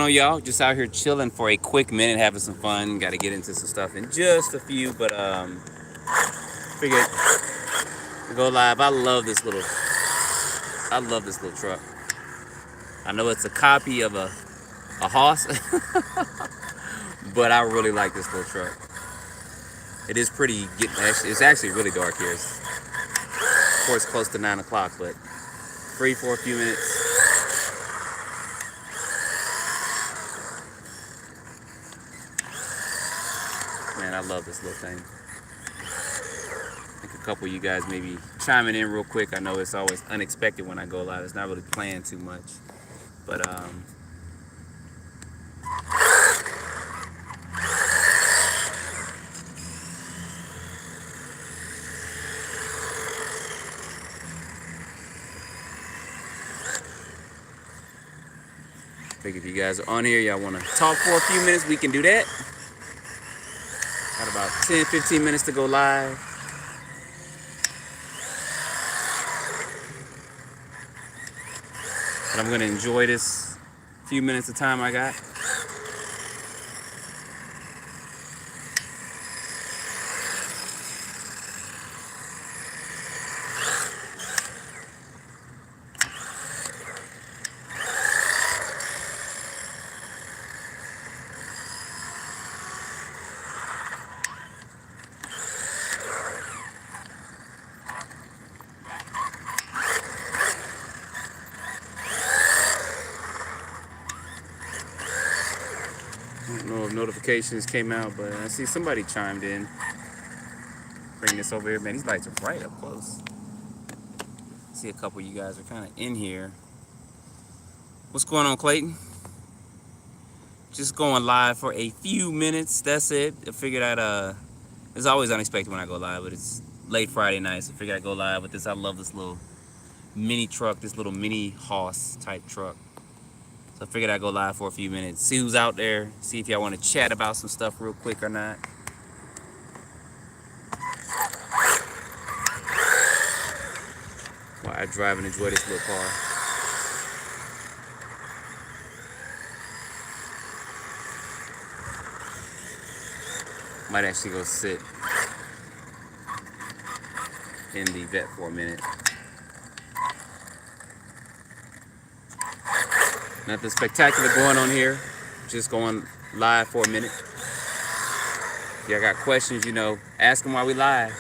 Oh, y'all, just out here chilling for a quick minute, having some fun. Got to get into some stuff in just a few, but figured go live. I love this little truck. I know it's a copy of a Hoss, but I really like this little truck. It is pretty. It's actually really dark here. Of course, close to 9 o'clock, but free for a few minutes. Man, I love this little thing. I think a couple of you guys maybe chiming in real quick. I know it's always unexpected when I go live. It's not really planned too much, but I think if you guys are on here, y'all want to talk for a few minutes, we can do that. Got about 10-15 minutes to go live. And I'm going to enjoy this few minutes of time I got. I don't know if notifications came out, but I see somebody chimed in. Bring this over here. Man, these lights are right up close. I see a couple of you guys are kind of in here. What's going on, Clayton? Just going live for a few minutes. That's it. I figured it's always unexpected when I go live, but it's late Friday night, so I figured I'd go live with this. I love this little mini truck, this little mini Hoss type truck. So I figured I'd go live for a few minutes, see who's out there, see if y'all want to chat about some stuff real quick or not. While I drive and enjoy this little car. Might actually go sit in the vet for a minute. Nothing spectacular going on here. Just going live for a minute. If y'all got questions, ask them while we live.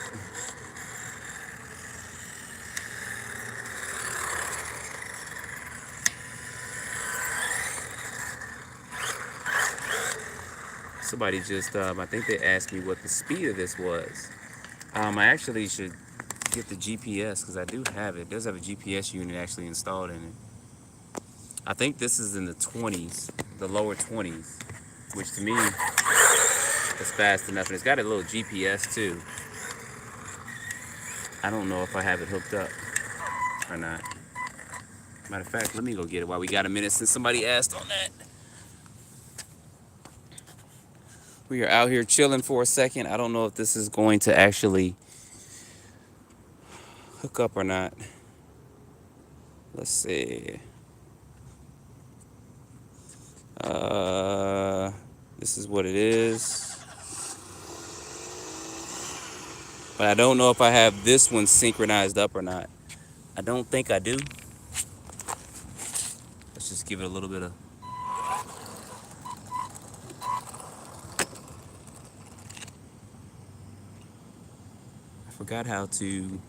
Somebody just, I think they asked me what the speed of this was. I actually should get the GPS because I do have it. It does have a GPS unit actually installed in it. I think this is in the 20s, the lower 20s, which to me is fast enough. And it's got a little GPS too. I don't know if I have it hooked up or not. Matter of fact, let me go get it while we got a minute since somebody asked on that. We are out here chilling for a second. I don't know if this is going to actually hook up or not. Let's see. This is what it is. But I don't know if I have this one synchronized up or not. I don't think I do. Let's just give it a little bit of... I forgot how to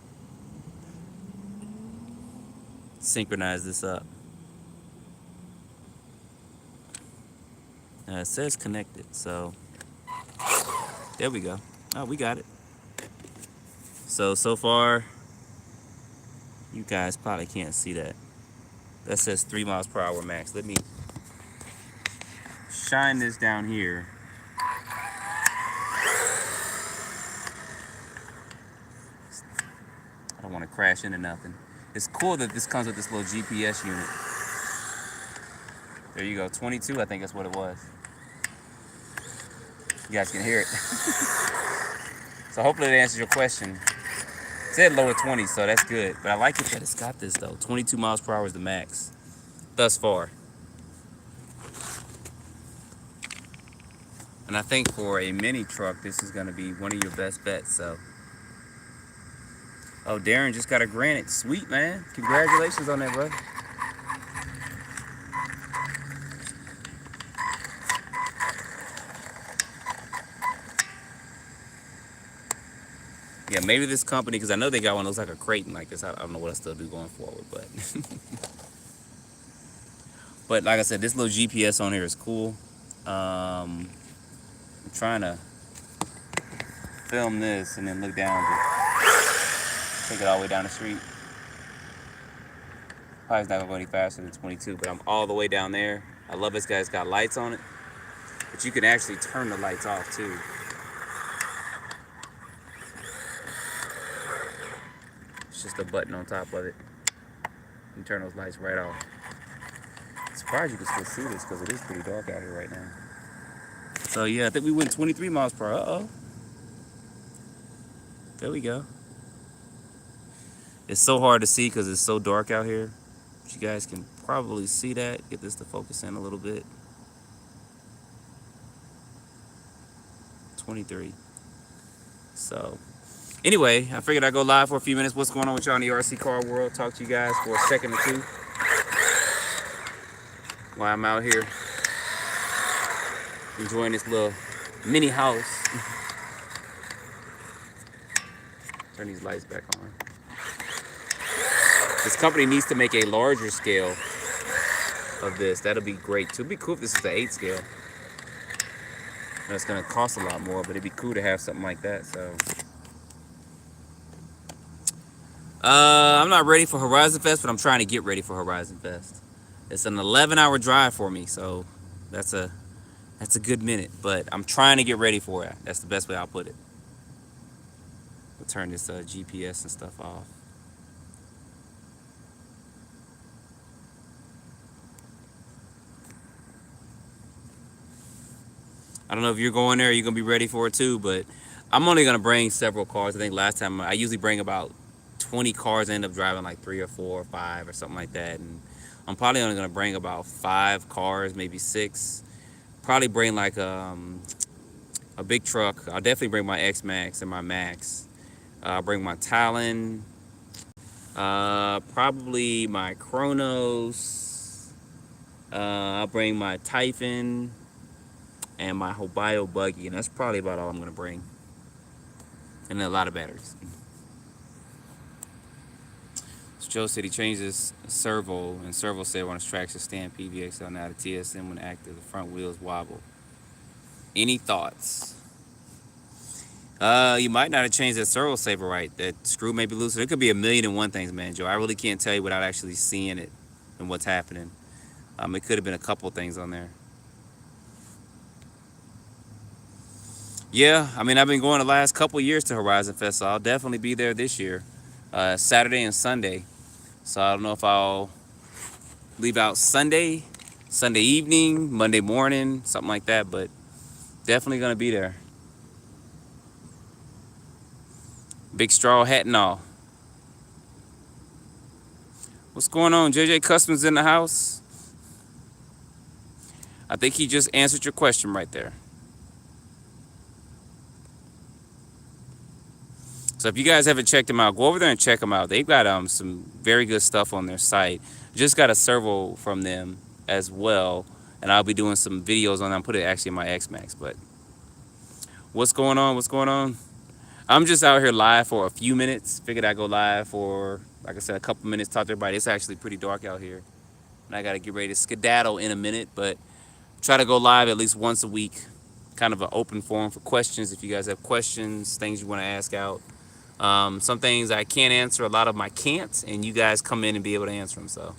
synchronize this up. It says connected, so there we go. Oh, we got it. So far, you guys probably can't see that. That says 3 miles per hour max. Let me shine this down here. I don't want to crash into nothing. It's cool that this comes with this little GPS unit. There you go, 22, I think that's what it was. You guys can hear it. So hopefully that answers your question. It said lower 20s, so that's good. But I like it that it's got this though. 22 miles per hour is the max thus far. And I think for a mini truck, this is going to be one of your best bets. So, oh, Darren just got a granite. Sweet, man. Congratulations on that, bro. Yeah, maybe this company, because I know they got one that looks like a Creighton like this. I don't know what I still do going forward, but but like I said, this little GPS on here is cool. I'm trying to film this and then look down, but take it all the way down the street. Probably not gonna go any faster than 22, but I'm all the way down there. I love this guy's got lights on it, but you can actually turn the lights off too. It's just a button on top of it. You can turn those lights right off. I'm surprised you can still see this because it is pretty dark out here right now. So yeah, I think we went 23 miles per hour. Uh-oh. There we go. It's so hard to see because it's so dark out here. But you guys can probably see that. Get this to focus in a little bit. 23. So anyway, I figured I'd go live for a few minutes. What's going on with y'all in the RC car world? Talk to you guys for a second or two while I'm out here enjoying this little mini house. Turn these lights back on. This company needs to make a larger scale of this. That'll be great too. It'd be cool if this is the 8 scale. It's gonna cost a lot more, but it'd be cool to have something like that. So I'm not ready for Horizon Fest, but I'm trying to get ready for Horizon Fest. It's an 11-hour drive for me, so that's a good minute. But I'm trying to get ready for it. That's the best way I'll put it. We'll turn this GPS and stuff off. I don't know if you're going there, you're gonna be ready for it too, but I'm only gonna bring several cars. I think last time I usually bring about 20 cars. I end up driving like 3 or 4 or 5 or something like that, and I'm probably only gonna bring about 5 cars, maybe 6. Probably bring like a big truck. I'll definitely bring my X-Max and my Max. I'll bring my Talon. Probably my Chronos. I'll bring my Typhon and my Hobio buggy, and that's probably about all I'm gonna bring. And then a lot of batteries. So Joe said he changed his servo, and servo said on his tracks to stand PVXL now the TSM when active, the front wheels wobble. Any thoughts? You might not have changed that servo saver right. That screw may be loose. There could be a million and one things, man, Joe. I really can't tell you without actually seeing it and what's happening. It could have been a couple things on there. Yeah, I mean, I've been going the last couple years to Horizon Fest, so I'll definitely be there this year, Saturday and Sunday. So I don't know if I'll leave out Sunday evening, Monday morning, something like that, but definitely gonna be there. Big straw hat and all. What's going on? JJ Customs in the house? I think he just answered your question right there. So if you guys haven't checked them out, go over there and check them out. They've got some very good stuff on their site. Just got a servo from them as well, and I'll be doing some videos on them. Put it actually in my X-Max. But what's going on? What's going on? I'm just out here live for a few minutes. Figured I'd go live for, like I said, a couple minutes, talk to everybody. It's actually pretty dark out here, and I got to get ready to skedaddle in a minute. But try to go live at least once a week, kind of an open forum for questions. If you guys have questions, things you want to ask out. Some things I can't answer, a lot of them I can't, and you guys come in and be able to answer them. So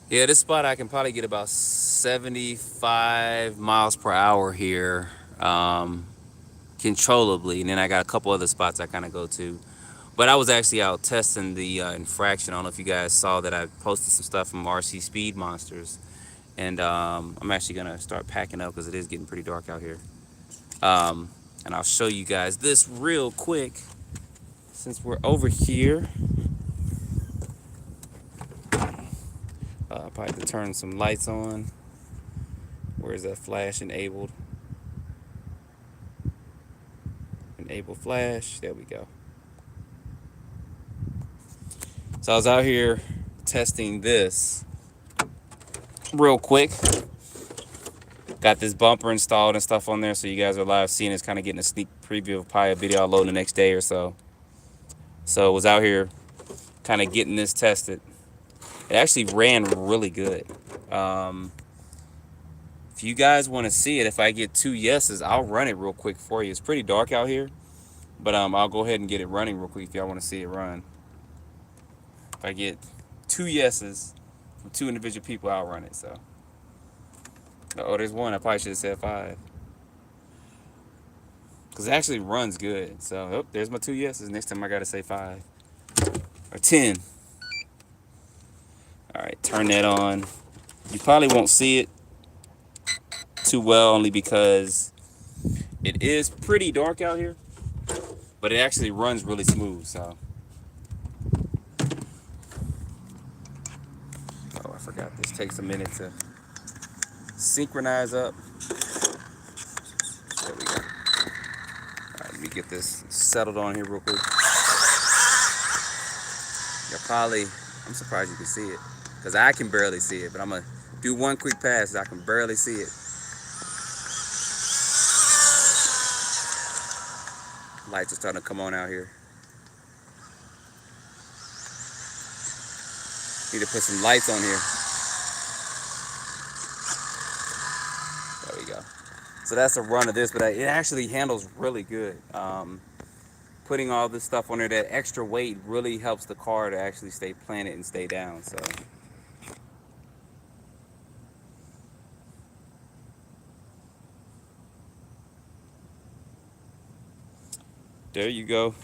yeah, this spot I can probably get about 75 miles per hour here, controllably, and then I got a couple other spots I kind of go to. But I was actually out testing the infraction. I don't know if you guys saw that I posted some stuff from RC Speed Monsters. And I'm actually going to start packing up because it is getting pretty dark out here. And I'll show you guys this real quick since we're over here. I'll probably have to turn some lights on. Where's that flash enabled? Enable flash. There we go. So I was out here testing this real quick. Got this bumper installed and stuff on there, so you guys are live seeing this, kind of getting a sneak preview of probably a video I'll load the next day or so. So I was out here kind of getting this tested. It actually ran really good. If you guys want to see it, if I get 2 yeses, I'll run it real quick for you. It's pretty dark out here, but I'll go ahead and get it running real quick if y'all want to see it run. If I get 2 yeses from 2 individual people, I'll run it. So, oh, there's one. I probably should have said 5, because it actually runs good. So, oh, there's my 2 yeses. Next time I gotta say 5 or 10. All right, turn that on. You probably won't see it too well, only because it is pretty dark out here, but it actually runs really smooth. So, oh, I forgot this takes a minute to synchronize up. There we go. All right, let me get this settled on here real quick. You're probably, I'm surprised you can see it, because I can barely see it, but I'm gonna do one quick pass. I can barely see it. Lights are starting to come on out here. Need to put some lights on here. There we go. So that's a run of this, but it actually handles really good. Putting all this stuff on there, that extra weight really helps the car to actually stay planted and stay down. So, there you go.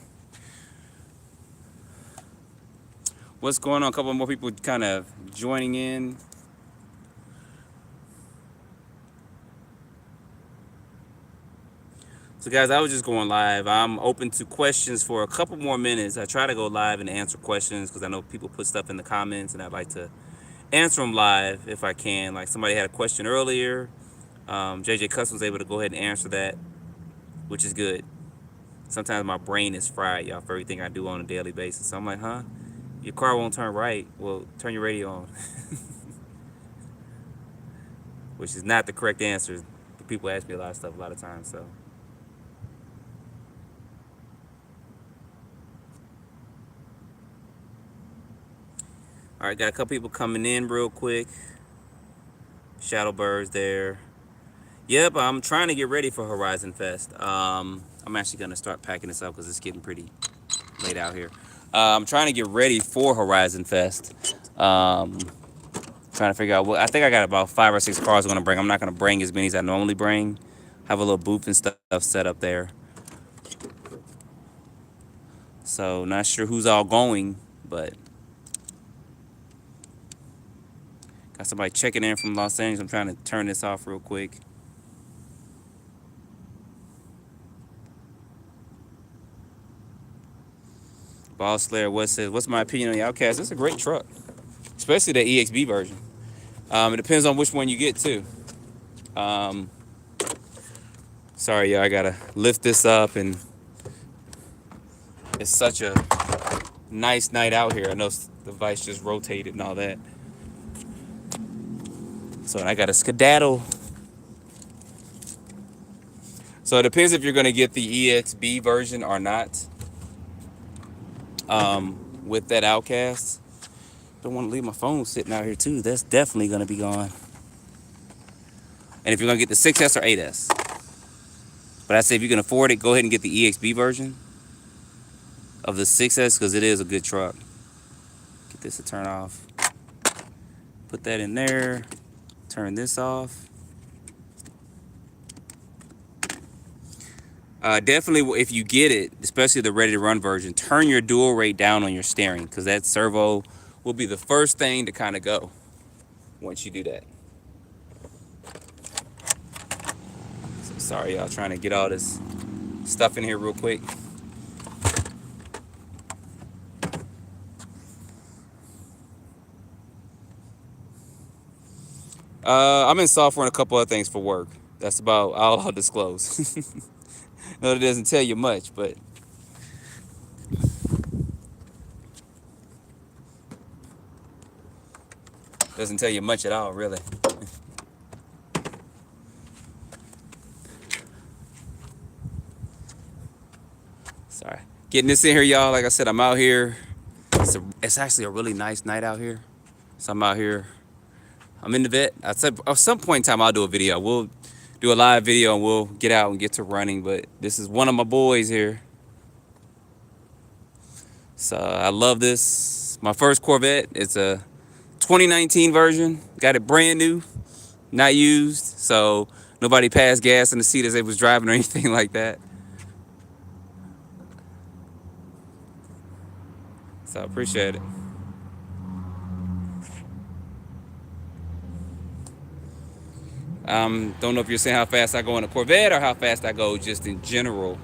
What's going on? A couple more people kind of joining in. So guys, I was just going live. I'm open to questions for a couple more minutes. I try to go live and answer questions because I know people put stuff in the comments, and I'd like to answer them live if I can. Like somebody had a question earlier. JJ Custom was able to go ahead and answer that, which is good. Sometimes my brain is fried, y'all, for everything I do on a daily basis. So I'm like, huh? Your car won't turn right. Well, turn your radio on. Which is not the correct answer. People ask me a lot of stuff a lot of times, so. All right, got a couple people coming in real quick. Shadow Birds there. Yep, I'm trying to get ready for Horizon Fest. I'm actually going to start packing this up because it's getting pretty late out here. I'm trying to get ready for Horizon Fest. Trying to figure out what. I think I got about 5 or 6 cars I'm going to bring. I'm not going to bring as many as I normally bring. Have a little booth and stuff set up there. So, not sure who's all going, but got somebody checking in from Los Angeles. I'm trying to turn this off real quick. Ball Slayer West says, what's my opinion on the Outcast? It's a great truck, especially the EXB version. It depends on which one you get too. Sorry, y'all, I gotta lift this up, and it's such a nice night out here. I know the vice just rotated and all that. So I got a skedaddle. So it depends if you're gonna get the EXB version or not. With that Outcast, don't want to leave my phone sitting out here too. That's definitely gonna be gone. And if you're gonna get the 6S or 8S, but I say if you can afford it, go ahead and get the EXB version of the 6S because it is a good truck. Get this to turn off. Put that in there. Turn this off. Definitely, if you get it, especially the ready to run version, turn your dual rate down on your steering because that servo will be the first thing to kind of go once you do that. So sorry, y'all, trying to get all this stuff in here real quick. I'm in software and a couple other things for work. That's about all I'll disclose. No, it doesn't tell you much, but doesn't tell you much at all, really. Sorry. Getting this in here, y'all. Like I said, I'm out here. It's actually a really nice night out here. So I'm out here. I'm in the vet. I said at some point in time I'll do a video. We'll do a live video and we'll get out and get to running. But this is one of my boys here. So I love this. My first Corvette. It's a 2019 version. Got it brand new, not used. So nobody passed gas in the seat as they was driving or anything like that. So I appreciate it. Don't know if you're saying how fast I go in a Corvette or how fast I go just in general.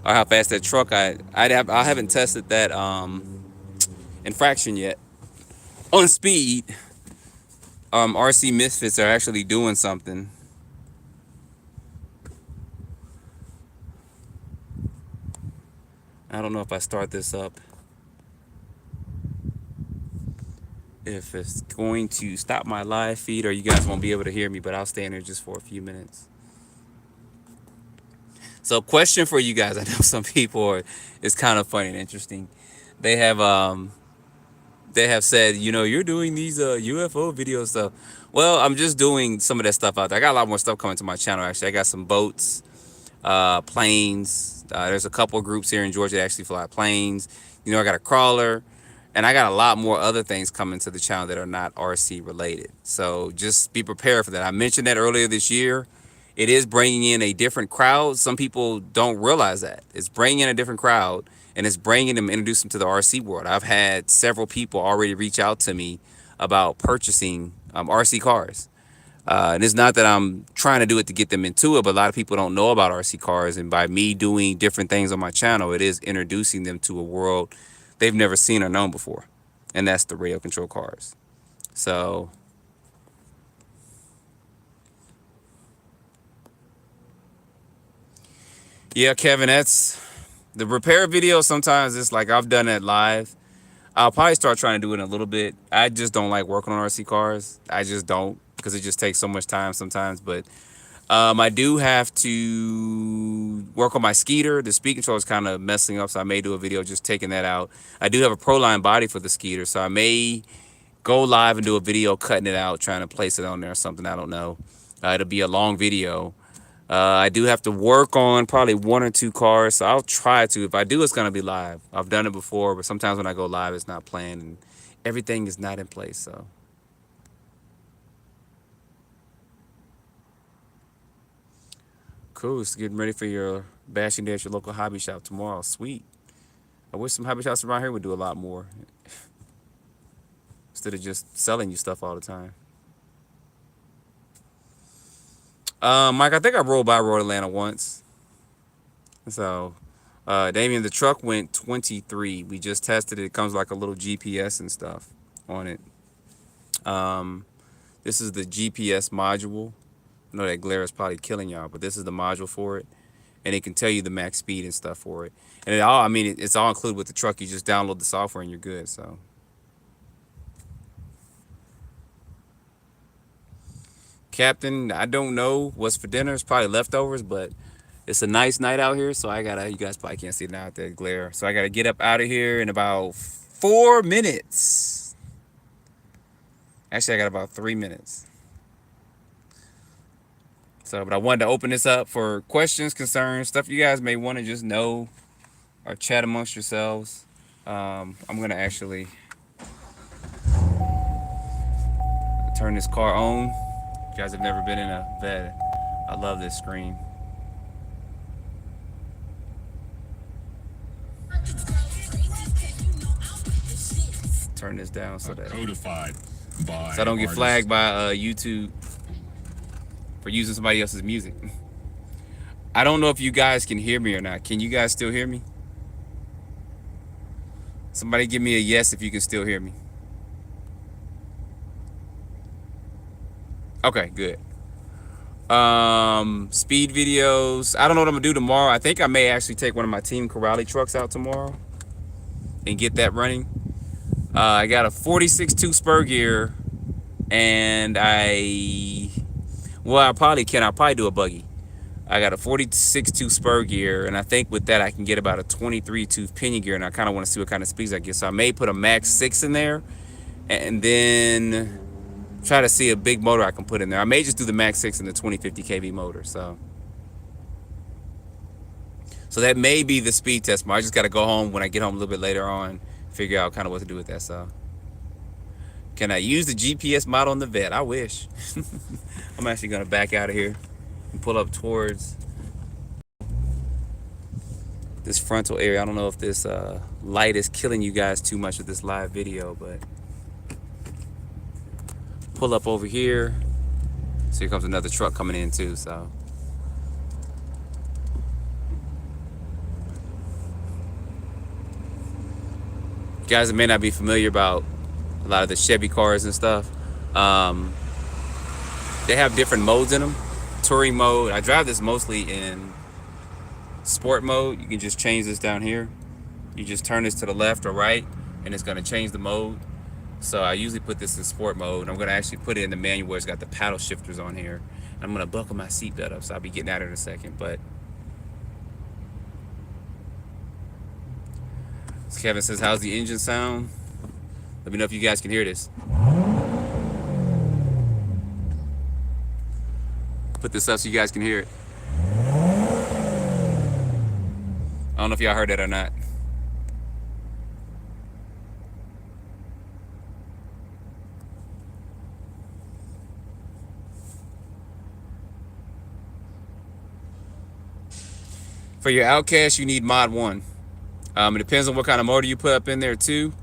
Or how fast that truck I haven't tested that infraction yet. On speed, RC Misfits are actually doing something. I don't know if I start this up, if it's going to stop my live feed or you guys won't be able to hear me, but I'll stay in there just for a few minutes. So question for you guys. I know some people it's kind of funny and interesting. They have said, you know, you're doing these UFO video stuff. Well, I'm just doing some of that stuff out there. I got a lot more stuff coming to my channel, actually. I got some boats, planes. There's a couple of groups here in Georgia that actually fly planes. You know, I got a crawler. And I got a lot more other things coming to the channel that are not RC related. So just be prepared for that. I mentioned that earlier this year. It is bringing in a different crowd. Some people don't realize that. It's bringing in a different crowd, and it's bringing them, introduce them to the RC world. I've had several people already reach out to me about purchasing RC cars. And it's not that I'm trying to do it to get them into it, but a lot of people don't know about RC cars. And by me doing different things on my channel, it is introducing them to a world they've never seen or known before. And that's the radio control cars. So yeah, Kevin, that's the repair video. Sometimes it's like I've done it live. I'll probably start trying to do it in a little bit. I just don't like working on RC cars. I just don't, because it just takes so much time sometimes. But I do have to work on my Skeeter. The speed control is kind of messing up, so I may do a video just taking that out. I do have a Proline body for the Skeeter, so I may go live and do a video cutting it out, trying to place it on there or something. I don't know. It'll be a long video. I do have to work on probably 1 or 2 cars, so I'll try to. If I do, it's going to be live. I've done it before, but sometimes when I go live, it's not planned and everything is not in place, so. Cool. It's getting ready for your bashing day at your local hobby shop tomorrow. Sweet. I wish some hobby shops around here would do a lot more instead of just selling you stuff all the time. Mike, I think I rolled by Road Atlanta once. So, Damien, the truck went 23. We just tested it. It comes like a little GPS and stuff on it. This is the GPS module. I know that glare is probably killing y'all, but this is the module for it. And it can tell you the max speed and stuff for it. And it all, I mean, it's all included with the truck. You just download the software and you're good, so. Captain, I don't know what's for dinner. It's probably leftovers, but it's a nice night out here, so I gotta, you guys probably can't see it now with that glare. So I gotta get up out of here in about 4 minutes. Actually, I got about 3 minutes. So, but I wanted to open this up for questions, concerns, stuff you guys may want to just know or chat amongst yourselves. I'm gonna actually turn this car on. You guys have never been in a vet. I love this screen. Turn this down so that codified by so I don't get flagged by YouTube. for using somebody else's music. I don't know if you guys can hear me or not. Can you guys still hear me? Somebody give me a yes if you can still hear me. Okay, good. Speed videos. I don't know what I'm gonna do tomorrow. I think I may actually take one of my Team Corrali trucks out tomorrow and get that running. I got a 46.2 spur gear, and I probably do a buggy. I got a 46.2 spur gear, and I think with that I can get about a 23 tooth pinion gear, and I kind of want to see what kind of speeds I get. So I may put a max 6 in there, and then try to see a big motor I can put in there. I may just do the max 6 and the 2050 kV motor. So that may be the speed test. I just got to go home when I get home a little bit later on, figure out kind of what to do with that. So can I use the GPS model on the vet? I wish. I'm actually gonna back out of here and pull up towards this frontal area. I don't know if this light is killing you guys too much with this live video, but pull up over here. So here comes another truck coming in too. So you guys that may not be familiar about a lot of the Chevy cars and stuff, they have different modes in them. Touring mode, I drive this mostly in sport mode. You can just change this down here. You just turn this to the left or right, and it's gonna change the mode. So I usually put this in sport mode. I'm gonna actually put it in the manual where it's got the paddle shifters on here. I'm gonna buckle my seatbelt up, so I'll be getting out in a second. But Kevin says, how's the engine sound? Let me know if you guys can hear this. Put this up so you guys can hear it. I don't know if y'all heard that or not. For your Outcast, you need mod 1. It depends on what kind of motor you put up in there too.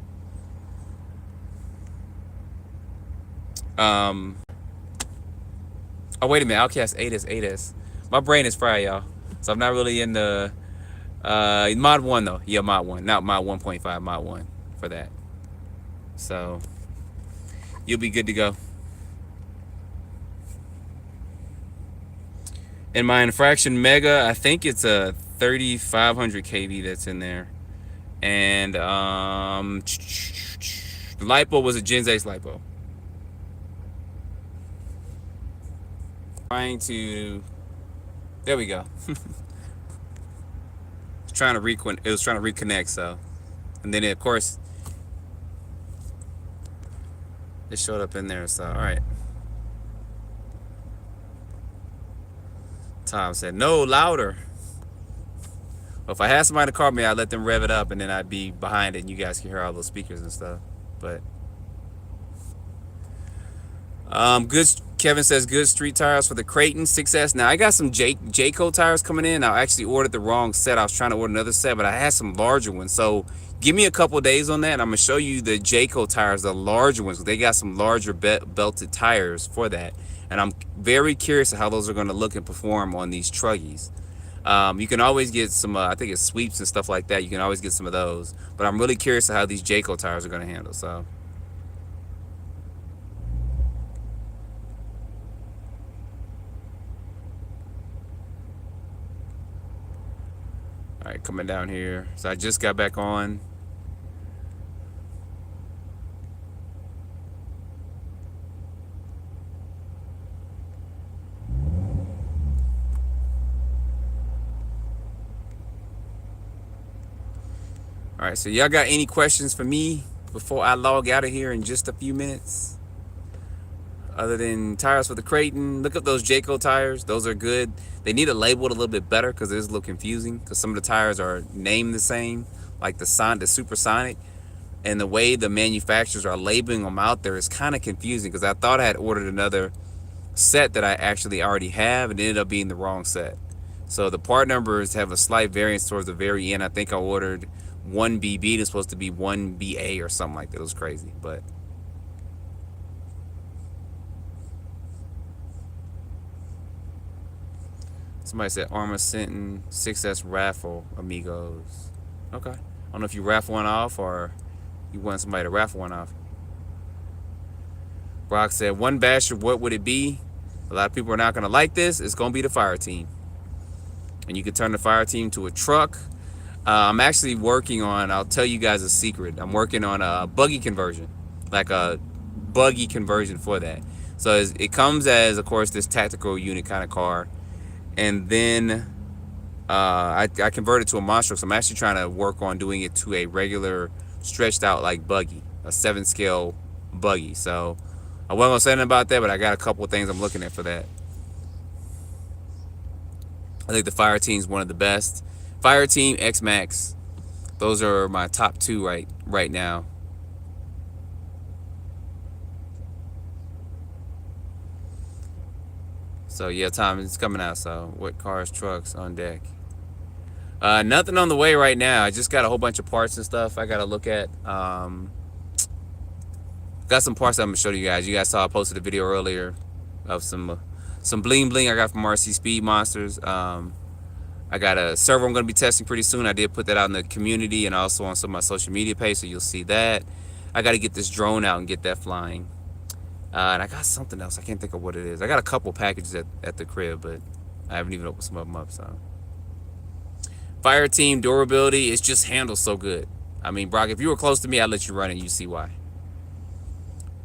Oh, wait a minute. Outcast 8S. My brain is fried, y'all. So I'm not really in the mod 1 though. Yeah, mod 1. Not mod 1.5, mod 1 for that. So you'll be good to go. In my infraction Mega, I think it's a 3500 kV that's in there. And the LiPo was a Gen 8 LiPo. Trying to, there we go. It was trying to reconnect, so, and then of course it showed up in there. So all right, Tom said no louder. Well, if I had somebody to call me, I'd let them rev it up, and then I'd be behind it and you guys can hear all those speakers and stuff. But good. Kevin says good street tires for the Creighton 6S. Now I got some Jayco tires coming in. I actually ordered the wrong set. I was trying to order another set, but I had some larger ones. So give me a couple days on that, and I'm gonna show you the Jayco tires, the larger ones. They got some larger belted tires for that, and I'm very curious of how those are gonna look and perform on these truggies. You can always get some, I think it's sweeps and stuff like that. You can always get some of those, but I'm really curious of how these Jayco tires are gonna handle. So. All right, coming down here. So I just got back on. All right, so y'all got any questions for me before I log out of here in just a few minutes? Other than tires for the Creighton, look up those Jayco tires. Those are good. They need to label it a little bit better because it's a little confusing because some of the tires are named the same, like the Supersonic, and the way the manufacturers are labeling them out there is kind of confusing because I thought I had ordered another set that I actually already have and it ended up being the wrong set. So the part numbers have a slight variance towards the very end. I think I ordered 1BB and it's supposed to be 1BA or something like that. It was crazy, but Somebody said Armor Sentin 6S raffle amigos. Okay. I don't know if you raffle one off or you want somebody to raffle one off. Brock said, one basher, what would it be? A lot of people are not going to like this. It's going to be the fire team. And you can turn the fire team to a truck. I'm actually working on, I'll tell you guys a secret. I'm working on a buggy conversion. Like a buggy conversion for that. So it comes as, of course, this tactical unit kind of car. And then I converted to a monster. So I'm actually trying to work on doing it to a regular stretched out like buggy. A 7 scale buggy. So I wasn't going to say anything about that, but I got a couple of things I'm looking at for that. I think the fire team's one of the best. Fire team, X-Max. Those are my top two right now. So yeah, Tom, it's coming out. So what cars, trucks on deck? Nothing on the way right now. I just got a whole bunch of parts and stuff I got to look at. Got some parts I'm gonna show you guys. You guys saw I posted a video earlier of some bling bling I got from RC Speed Monsters. I got a server I'm gonna be testing pretty soon. I did put that out in the community and also on some of my social media page, so you'll see that. I got to get this drone out and get that flying. And I got something else. I can't think of what it is. I got a couple packages at the crib, but I haven't even opened some of them up. So, fire team durability is just handles so good. I mean, Brock, if you were close to me, I'd let you run it. You see why.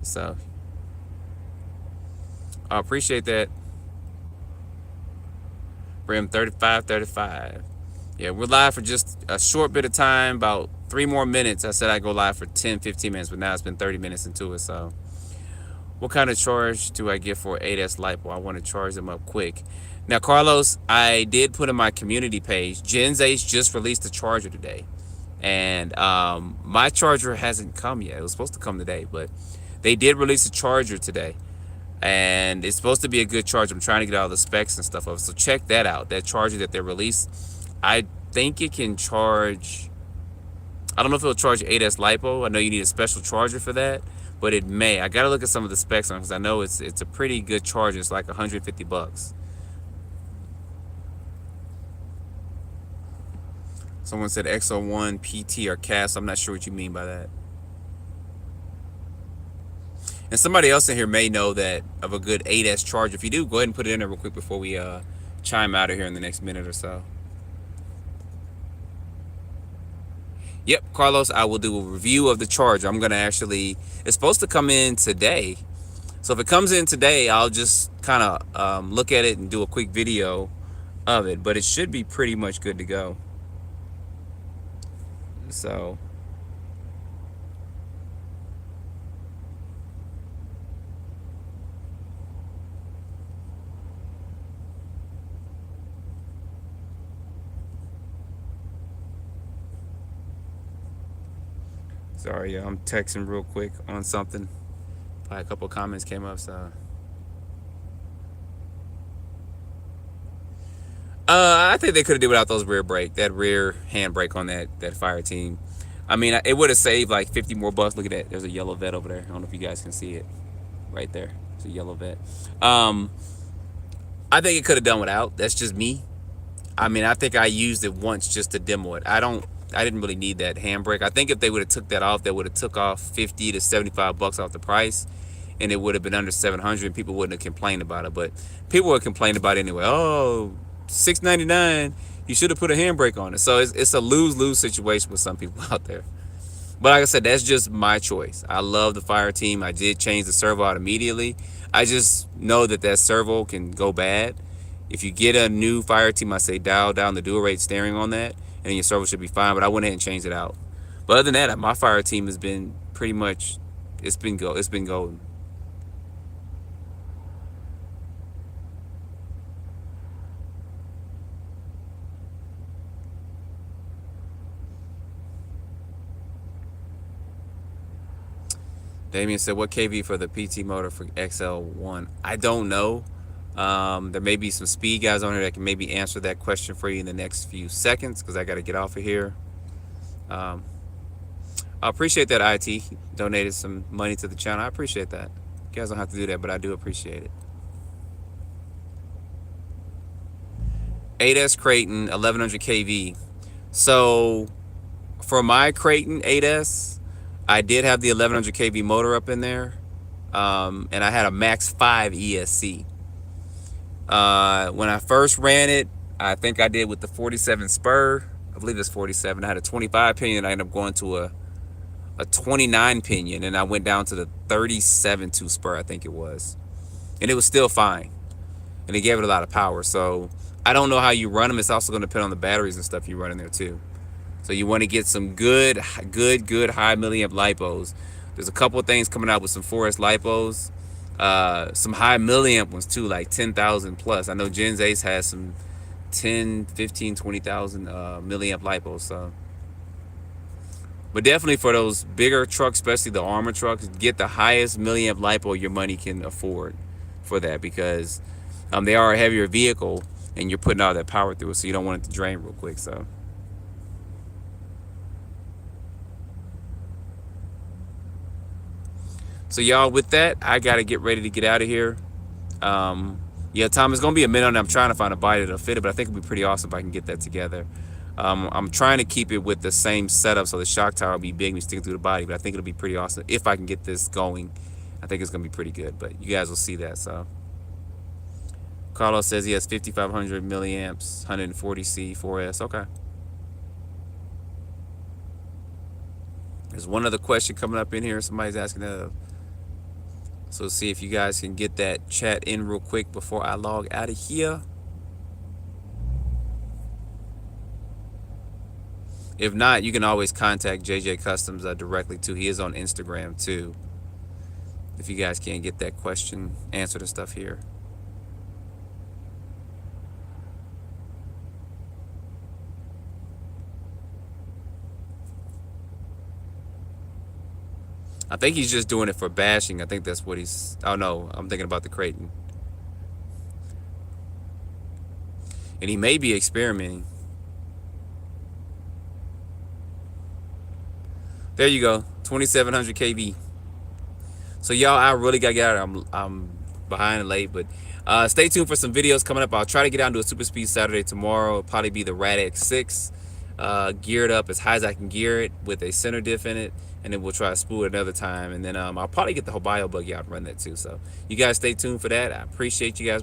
So, I appreciate that. Brim 3535. Yeah, we're live for just a short bit of time, about 3 more minutes. I said I'd go live for 10-15 minutes, but now it's been 30 minutes into it. So, what kind of charge do I get for 8S LiPo? I want to charge them up quick. Now, Carlos, I did put in my community page, Gens Ace just released a charger today. And my charger hasn't come yet. It was supposed to come today, but they did release a charger today. And it's supposed to be a good charger. I'm trying to get all the specs and stuff of it. So check that out. That charger that they released, I think it can charge, I don't know if it'll charge 8S LiPo. I know you need a special charger for that, but it may. I got to look at some of the specs on it because I know it's a pretty good charger. It's like $150. Someone said XO1 PT or CAS. I'm not sure what you mean by that. And somebody else in here may know that of a good 8S charger. If you do, go ahead and put it in there real quick before we chime out of here in the next minute or so. Yep, Carlos, I will do a review of the charger. I'm going to actually, it's supposed to come in today. So if it comes in today, I'll just kind of look at it and do a quick video of it. But it should be pretty much good to go. So... Sorry, I'm texting real quick on something. Probably a couple of comments came up, so. I think they could have did without those rear brake, that rear hand brake on that fire team. I mean, it would have saved like 50 more bucks. Look at that. There's a yellow vet over there. I don't know if you guys can see it. Right there. It's a yellow vet. I think it could have done without. That's just me. I mean, I think I used it once just to demo it. I didn't really need that handbrake. I think if they would have took that off, they would have took off 50 to 75 bucks off the price, and it would have been under 700. People wouldn't have complained about it, but people would complain about it anyway. Oh, $6.99. You should have put a handbrake on it. So it's a lose-lose situation with some people out there. But like I said, that's just my choice. I love the fire team. I did change the servo out immediately. I just know that servo can go bad. If you get a new fire team, I say dial down the dual rate steering on that, and your servo should be fine. But I went ahead and changed it out. But other than that, my fire team has been pretty much, it's been golden. Damien said, what KV for the PT motor for XL1? I don't know. There may be some speed guys on here that can maybe answer that question for you in the next few seconds, because I got to get off of here. I appreciate that. IT donated some money to the channel. I appreciate that. You guys don't have to do that, but I do appreciate it. 8S Creighton, 1100 kV. So for my Creighton 8S, I did have the 1100 kV motor up in there, and I had a Max 5 ESC. When I first ran it, I think I did with the 47 spur. I believe it's 47. I had a 25 pinion. I ended up going to a 29 pinion, and I went down to the 37 2 spur, I think it was, and it was still fine, and it gave it a lot of power. So I don't know how you run them. It's also going to depend on the batteries and stuff you run in there too. So you want to get some good high milliamp lipos. There's a couple of things coming out with some 4S lipos, some high milliamp ones too, like 10,000 plus. I know Gens Ace has some 10, 15, 20,000 milliamp lipos. So, but definitely for those bigger trucks, especially the armor trucks, get the highest milliamp lipo your money can afford for that, because they are a heavier vehicle and you're putting all that power through it, so you don't want it to drain real quick. So y'all, with that, I gotta get ready to get out of here. Yeah, Tom, it's gonna be a minute. I'm trying to find a body that'll fit it, but I think it'll be pretty awesome if I can get that together. I'm trying to keep it with the same setup, so the shock tower will be big and we stick through the body, but I think it'll be pretty awesome if I can get this going. I think it's gonna be pretty good, but you guys will see that. So Carlos says he has 5,500 milliamps, 140C 4S. Okay. There's one other question coming up in here. Somebody's asking that. So see if you guys can get that chat in real quick before I log out of here. If not, you can always contact JJ Customs directly too. He is on Instagram too, if you guys can't get that question answered and stuff here. I think he's just doing it for bashing. I think that's what he's... Oh no, I'm thinking about the Creighton. And he may be experimenting. There you go, 2,700 kV. So y'all, I really gotta get out of here. I'm behind and late, but stay tuned for some videos coming up. I'll try to get down to a Super Speed Saturday tomorrow. It'll probably be the Rad X6, geared up as high as I can gear it with a center diff in it, and then we'll try to spool it another time. And then I'll probably get the whole bio buggy out and run that too. So you guys stay tuned for that. I appreciate you guys.